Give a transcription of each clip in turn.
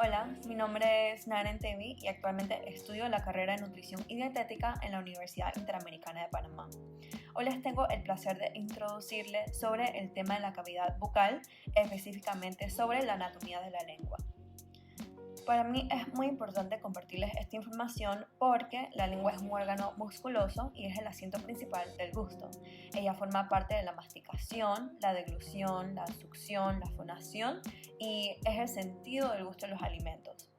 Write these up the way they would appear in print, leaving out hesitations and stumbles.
Hola, mi nombre es Naren Tevi y actualmente estudio la carrera de Nutrición y Dietética en la Universidad Interamericana de Panamá. Hoy les tengo el placer de introducirles sobre el tema de la cavidad bucal, específicamente sobre la anatomía de la lengua. Para mí es muy importante compartirles esta información porque la lengua es un órgano musculoso y es el asiento principal del gusto. Ella forma parte de la masticación, la deglución, la succión, la fonación y es el sentido del gusto de los alimentos.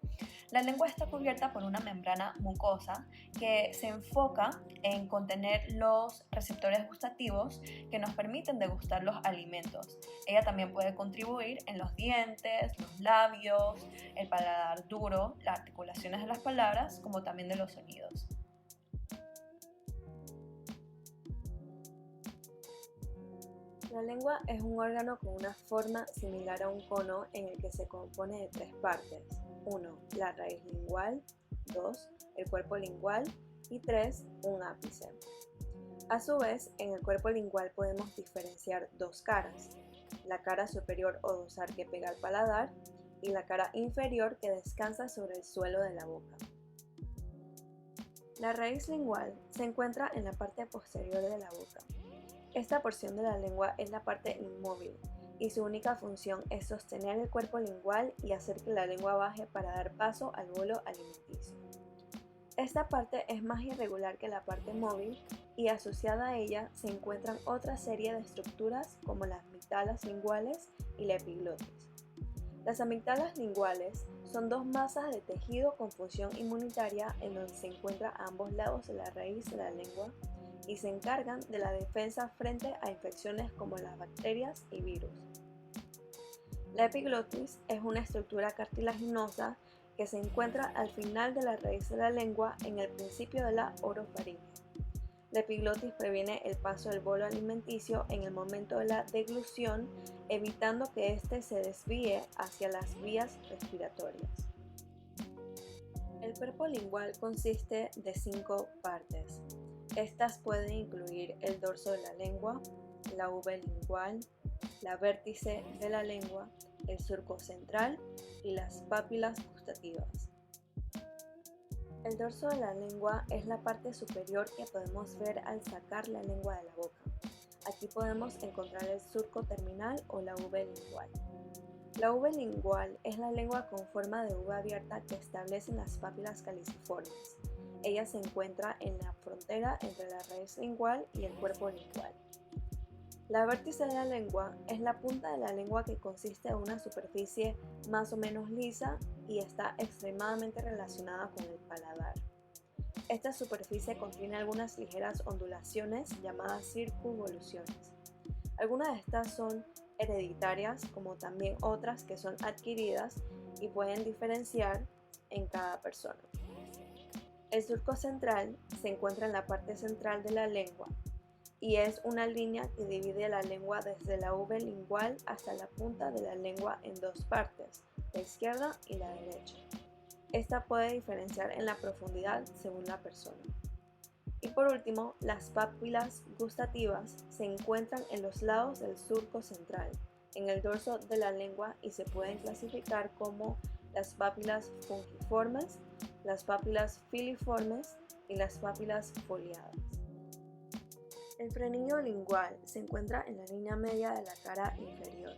La lengua está cubierta por una membrana mucosa que se enfoca en contener los receptores gustativos que nos permiten degustar los alimentos. Ella también puede contribuir en los dientes, los labios, el paladar duro, las articulaciones de las palabras, como también de los sonidos. La lengua es un órgano con una forma similar a un cono en el que se compone de tres partes. 1. La raíz lingual. 2. El cuerpo lingual. Y 3. Un ápice. A su vez, en el cuerpo lingual podemos diferenciar dos caras. La cara superior o dorsal que pega al paladar y la cara inferior que descansa sobre el suelo de la boca. La raíz lingual se encuentra en la parte posterior de la boca. Esta porción de la lengua es la parte inmóvil y su única función es sostener el cuerpo lingual y hacer que la lengua baje para dar paso al bolo alimenticio. Esta parte es más irregular que la parte móvil y asociada a ella se encuentran otra serie de estructuras como las amígdalas linguales y la epiglotis. Las amígdalas linguales son dos masas de tejido con función inmunitaria en donde se encuentran a ambos lados de la raíz de la lengua y se encargan de la defensa frente a infecciones como las bacterias y virus. La epiglotis es una estructura cartilaginosa que se encuentra al final de la raíz de la lengua en el principio de la orofaringe. La epiglotis previene el paso del bolo alimenticio en el momento de la deglución, evitando que éste se desvíe hacia las vías respiratorias. El cuerpo lingual consiste de 5 partes. Estas pueden incluir el dorso de la lengua, la uve lingual, la vértice de la lengua, el surco central y las pápilas gustativas. El dorso de la lengua es la parte superior que podemos ver al sacar la lengua de la boca. Aquí podemos encontrar el surco terminal o la uve lingual. La uve lingual es la lengua con forma de uva abierta que establecen las pápilas caliciformes. Ella se encuentra en la frontera entre la raíz lingual y el cuerpo lingual. La vértice de la lengua es la punta de la lengua que consiste en una superficie más o menos lisa y está extremadamente relacionada con el paladar. Esta superficie contiene algunas ligeras ondulaciones llamadas circunvoluciones. Algunas de estas son hereditarias, como también otras que son adquiridas y pueden diferenciar en cada persona. El surco central se encuentra en la parte central de la lengua y es una línea que divide la lengua desde la uve lingual hasta la punta de la lengua en dos partes, la izquierda y la derecha. Esta puede diferenciar en la profundidad según la persona. Y por último, las pápilas gustativas se encuentran en los lados del surco central, en el dorso de la lengua y se pueden clasificar como las pápilas fungiformes, las pápilas filiformes y las pápilas foliadas. El frenillo lingual se encuentra en la línea media de la cara inferior.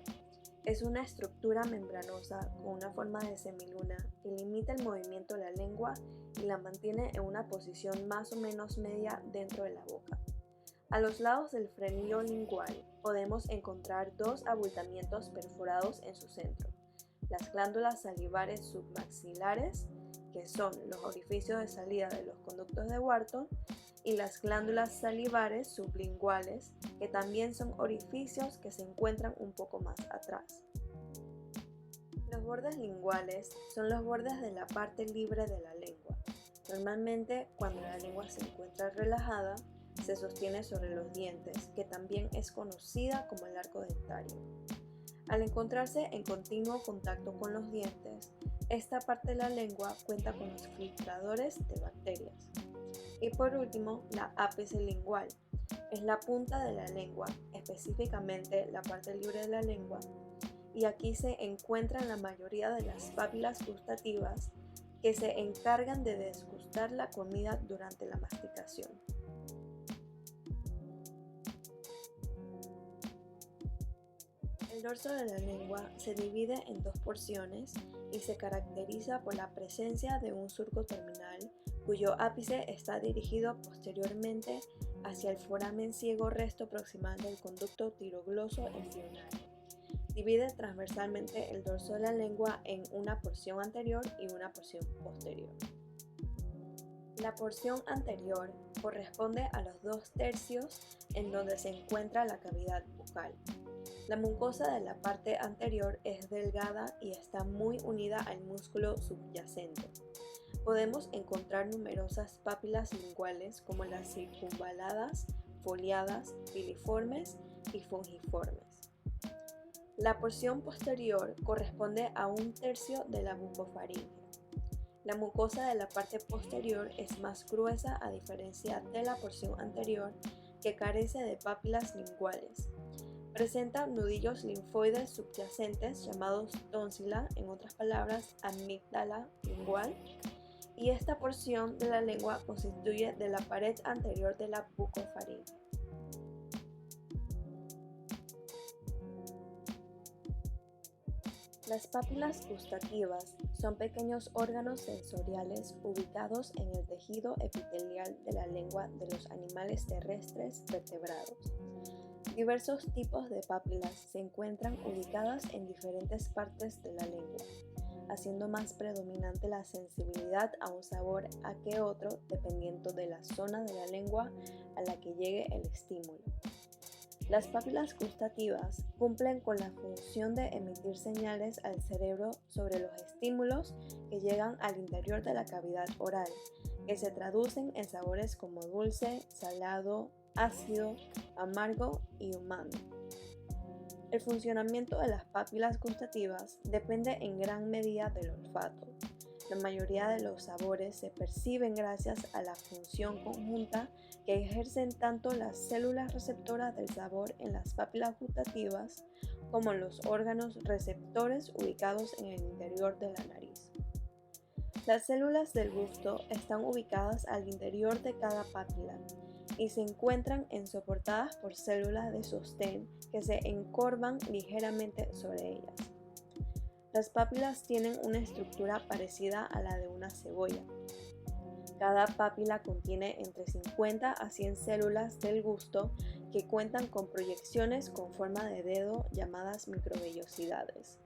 Es una estructura membranosa con una forma de semiluna que limita el movimiento de la lengua y la mantiene en una posición más o menos media dentro de la boca. A los lados del frenillo lingual podemos encontrar dos abultamientos perforados en su centro, las glándulas salivares submaxilares, que son los orificios de salida de los conductos de Wharton, y las glándulas salivares sublinguales, que también son orificios que se encuentran un poco más atrás. Los bordes linguales son los bordes de la parte libre de la lengua. Normalmente, cuando la lengua se encuentra relajada, se sostiene sobre los dientes, que también es conocida como el arco dentario. Al encontrarse en continuo contacto con los dientes, esta parte de la lengua cuenta con los filtradores de bacterias. Y por último, la ápice lingual. Es la punta de la lengua, específicamente la parte libre de la lengua, y aquí se encuentran la mayoría de las papilas gustativas que se encargan de degustar la comida durante la masticación. El dorso de la lengua se divide en dos porciones y se caracteriza por la presencia de un surco terminal cuyo ápice está dirigido posteriormente hacia el foramen ciego resto proximal del conducto tirogloso embrionario. Divide transversalmente el dorso de la lengua en una porción anterior y una porción posterior. La porción anterior corresponde a los 2/3 en donde se encuentra la cavidad bucal. La mucosa de la parte anterior es delgada y está muy unida al músculo subyacente. Podemos encontrar numerosas papilas linguales como las circunvaladas, foliadas, filiformes y fungiformes. La porción posterior corresponde a 1/3 de la bucofaringe. La mucosa de la parte posterior es más gruesa a diferencia de la porción anterior que carece de papilas linguales. Presenta nudillos linfoides subyacentes llamados tonsila, en otras palabras, amígdala lingual, y esta porción de la lengua constituye de la pared anterior de la bucofaringe. Las papilas gustativas son pequeños órganos sensoriales ubicados en el tejido epitelial de la lengua de los animales terrestres vertebrados. Diversos tipos de papilas se encuentran ubicadas en diferentes partes de la lengua, haciendo más predominante la sensibilidad a un sabor a que otro dependiendo de la zona de la lengua a la que llegue el estímulo. Las papilas gustativas cumplen con la función de emitir señales al cerebro sobre los estímulos que llegan al interior de la cavidad oral, que se traducen en sabores como dulce, salado, ácido, amargo y umami. El funcionamiento de las papilas gustativas depende en gran medida del olfato. La mayoría de los sabores se perciben gracias a la función conjunta que ejercen tanto las células receptoras del sabor en las papilas gustativas como los órganos receptores ubicados en el interior de la nariz. Las células del gusto están ubicadas al interior de cada papila y se encuentran soportadas por células de sostén que se encorvan ligeramente sobre ellas. Las papilas tienen una estructura parecida a la de una cebolla. Cada papila contiene entre 50 a 100 células del gusto que cuentan con proyecciones con forma de dedo llamadas microvellosidades.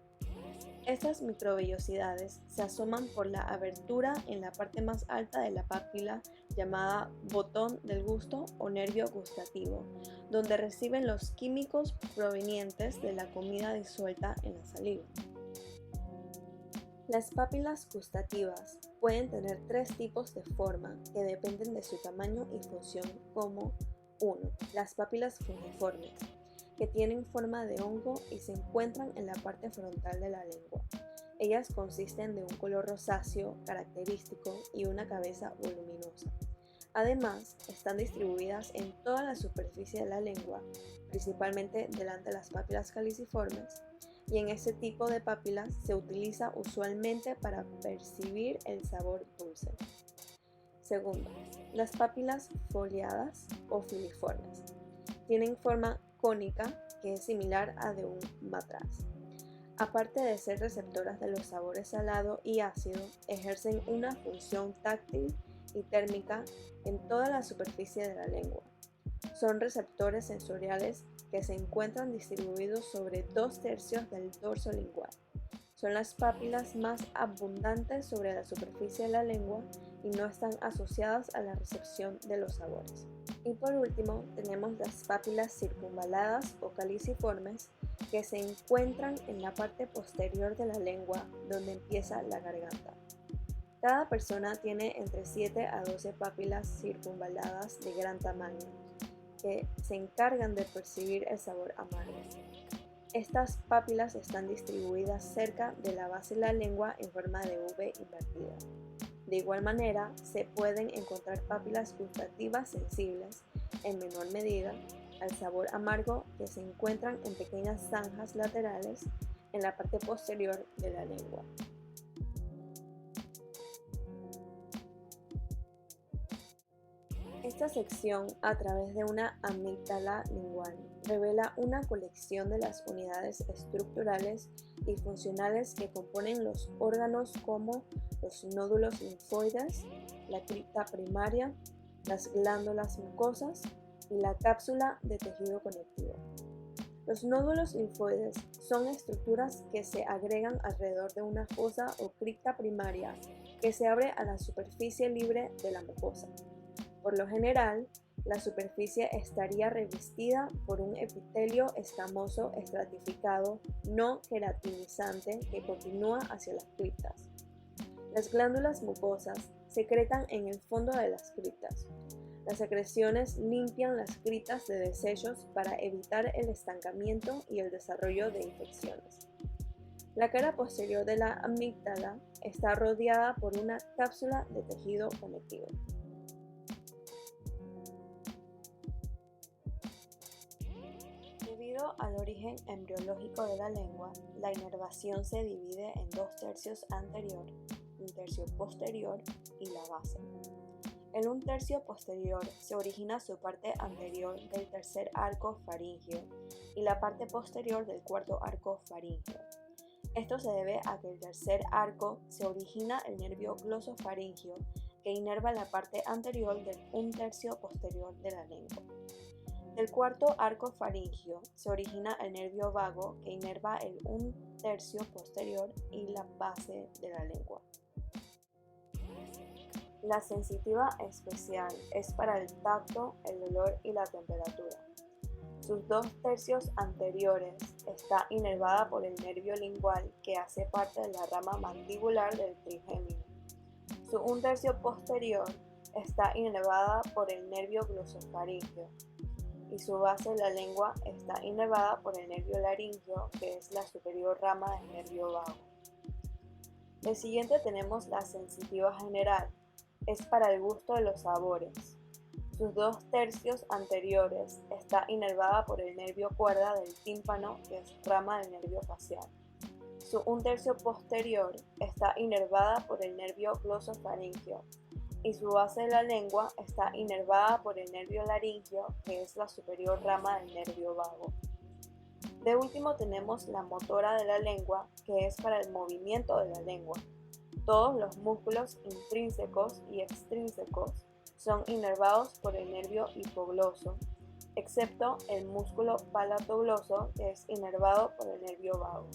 Estas microvellosidades se asoman por la abertura en la parte más alta de la papila llamada botón del gusto o nervio gustativo, donde reciben los químicos provenientes de la comida disuelta en la saliva. Las papilas gustativas pueden tener tres tipos de forma que dependen de su tamaño y función como 1. Las papilas fungiformes, que tienen forma de hongo y se encuentran en la parte frontal de la lengua. Ellas consisten de un color rosáceo característico y una cabeza voluminosa. Además, están distribuidas en toda la superficie de la lengua, principalmente delante de las papilas caliciformes, y en este tipo de papilas se utiliza usualmente para percibir el sabor dulce. Segundo, las papilas foliadas o filiformes. Tienen forma cónica que es similar a de un matraz. Aparte de ser receptoras de los sabores salado y ácido, ejercen una función táctil y térmica en toda la superficie de la lengua. Son receptores sensoriales que se encuentran distribuidos sobre 2/3 del dorso lingual. Son las papilas más abundantes sobre la superficie de la lengua y no están asociadas a la recepción de los sabores. Y por último, tenemos las papilas circunvaladas o caliciformes que se encuentran en la parte posterior de la lengua donde empieza la garganta. Cada persona tiene entre 7 a 12 papilas circunvaladas de gran tamaño que se encargan de percibir el sabor amargo. Estas papilas están distribuidas cerca de la base de la lengua en forma de V invertida. De igual manera, se pueden encontrar papilas gustativas sensibles, en menor medida, al sabor amargo que se encuentran en pequeñas zanjas laterales en la parte posterior de la lengua. Esta sección, a través de una amígdala lingual, revela una colección de las unidades estructurales y funcionales que componen los órganos como los nódulos linfoides, la cripta primaria, las glándulas mucosas y la cápsula de tejido conectivo. Los nódulos linfoides son estructuras que se agregan alrededor de una fosa o cripta primaria que se abre a la superficie libre de la mucosa. Por lo general, la superficie estaría revestida por un epitelio escamoso estratificado no queratinizante que continúa hacia las criptas. Las glándulas mucosas secretan en el fondo de las criptas. Las secreciones limpian las criptas de desechos para evitar el estancamiento y el desarrollo de infecciones. La cara posterior de la amígdala está rodeada por una cápsula de tejido conectivo. Debido al origen embriológico de la lengua, la inervación se divide en 2/3 anterior, 1/3 posterior y la base. En 1/3 posterior se origina su parte anterior del tercer arco faríngeo y la parte posterior del cuarto arco faríngeo. Esto se debe a que el tercer arco se origina el nervio glosofaríngeo que inerva la parte anterior del 1/3 posterior de la lengua. Del cuarto arco faríngeo se origina el nervio vago que inerva el 1/3 posterior y la base de la lengua. La sensitiva especial es para el tacto, el olor y la temperatura. Sus 2/3 anteriores está inervada por el nervio lingual que hace parte de la rama mandibular del trigémino. Su 1/3 posterior está inervada por el nervio glosofaríngeo y su base de la lengua está inervada por el nervio laríngeo, que es la superior rama del nervio vago. El siguiente tenemos la sensitiva general. Es para el gusto de los sabores. Sus 2/3 anteriores está inervada por el nervio cuerda del tímpano, que es rama del nervio facial. Su 1/3 posterior está inervada por el nervio glosofaríngeo y su base de la lengua está inervada por el nervio laríngeo, que es la superior rama del nervio vago. De último tenemos la motora de la lengua, que es para el movimiento de la lengua. Todos los músculos intrínsecos y extrínsecos son inervados por el nervio hipogloso, excepto el músculo palatogloso, que es inervado por el nervio vago.